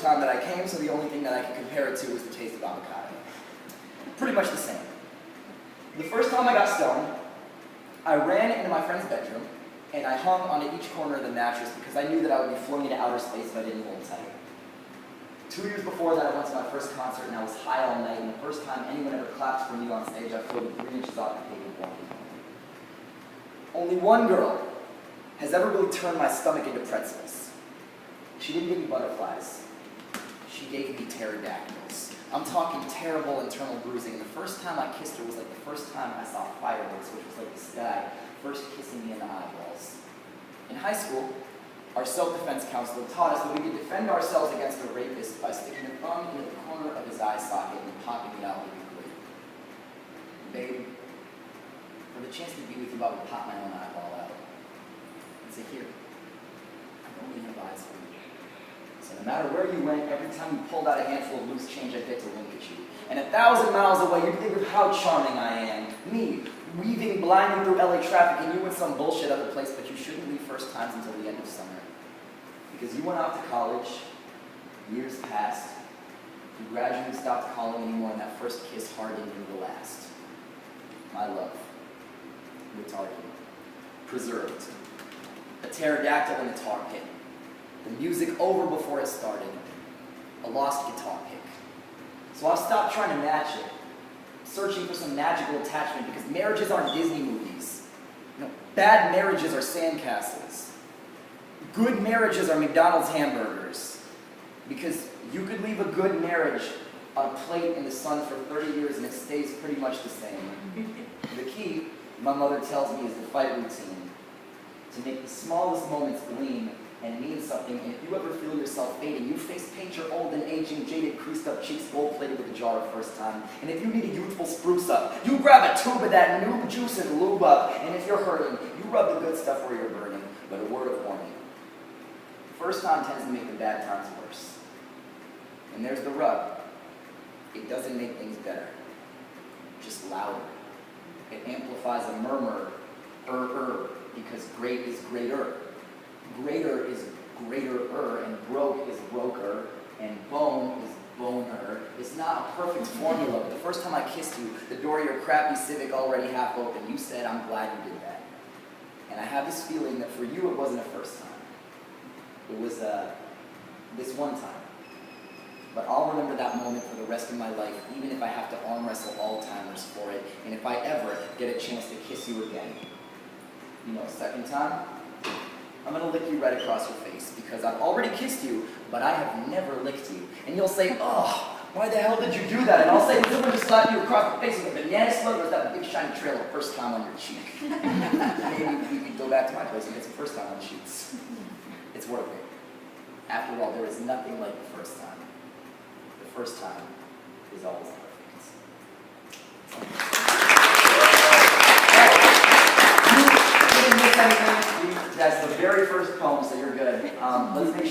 first time that I came, so the only thing that I could compare it to was the taste of avocado. Pretty much the same. The first time I got stoned, I ran into my friend's bedroom, and I hung onto each corner of the mattress because I knew that I would be floating into outer space if I didn't hold tight. 2 years before that, I went to my first concert, and I was high all night, and the first time anyone ever clapped for me on stage, I floated 3 inches off the pavement walking home. Only one girl has ever really turned my stomach into pretzels. She didn't give me butterflies. She gave me pterodactyls. I'm talking terrible internal bruising. The first time I kissed her was like the first time I saw fireworks, which was like the sky first kissing me in the eyeballs. In high school, our self-defense counselor taught us that we could defend ourselves against a rapist by sticking a thumb into the corner of his eye socket and popping it out repeatedly. Babe, for the chance to be with you, I would pop my own eyeball out and say, here, I only have eyes for you. So no matter where you went, every time you pulled out a handful of loose change, I'd get to wink at you. And 1,000 miles away, you'd think of how charming I am. Me, weaving blindly through LA traffic, and you in some bullshit other place, but you shouldn't leave first times until the end of summer. Because you went off to college, years passed, you gradually stopped calling anymore, and that first kiss hardened into the last. My love, retarded, preserved, a pterodactyl in a tar pit, the music over before it started, a lost guitar pick. So I've stopped trying to match it, searching for some magical attachment, because marriages aren't Disney movies. You know, bad marriages are sandcastles. Good marriages are McDonald's hamburgers. Because you could leave a good marriage on a plate in the sun for 30 years and it stays pretty much the same. The key, my mother tells me, is the fight routine. To make the smallest moments gleam and mean something, and if you ever feel yourself fading, you face paint your old and aging, jaded, creased up cheeks, gold-plated with a jar of first time. And if you need a youthful spruce up, you grab a tube of that new juice and lube up. And if you're hurting, you rub the good stuff where you're burning. But a word of warning. First time tends to make the bad times worse. And there's the rub. It doesn't make things better. Just louder. It amplifies a murmur, because great is greater. Greater is greater, and broke is broker, and bone is boner. It's not a perfect formula, but the first time I kissed you, the door of your crappy Civic already half open, you said, I'm glad you did that. And I have this feeling that for you it wasn't a first time. It was this one time. But I'll remember that moment for the rest of my life, even if I have to arm wrestle all-timers for it, and if I ever get a chance to kiss you again. You know, second time, I'm going to lick you right across your face, because I've already kissed you, but I have never licked you. And you'll say, oh, why the hell did you do that? And I'll say, did someone just slap you across the face with a banana slug, or was that big shiny trail of first time on your cheek? Maybe we could go back to my place and get some first time on the sheets. It's worth it. After all, there is nothing like the first time. The first time is always perfect. That's the very first poem, so you're good. Let's make sure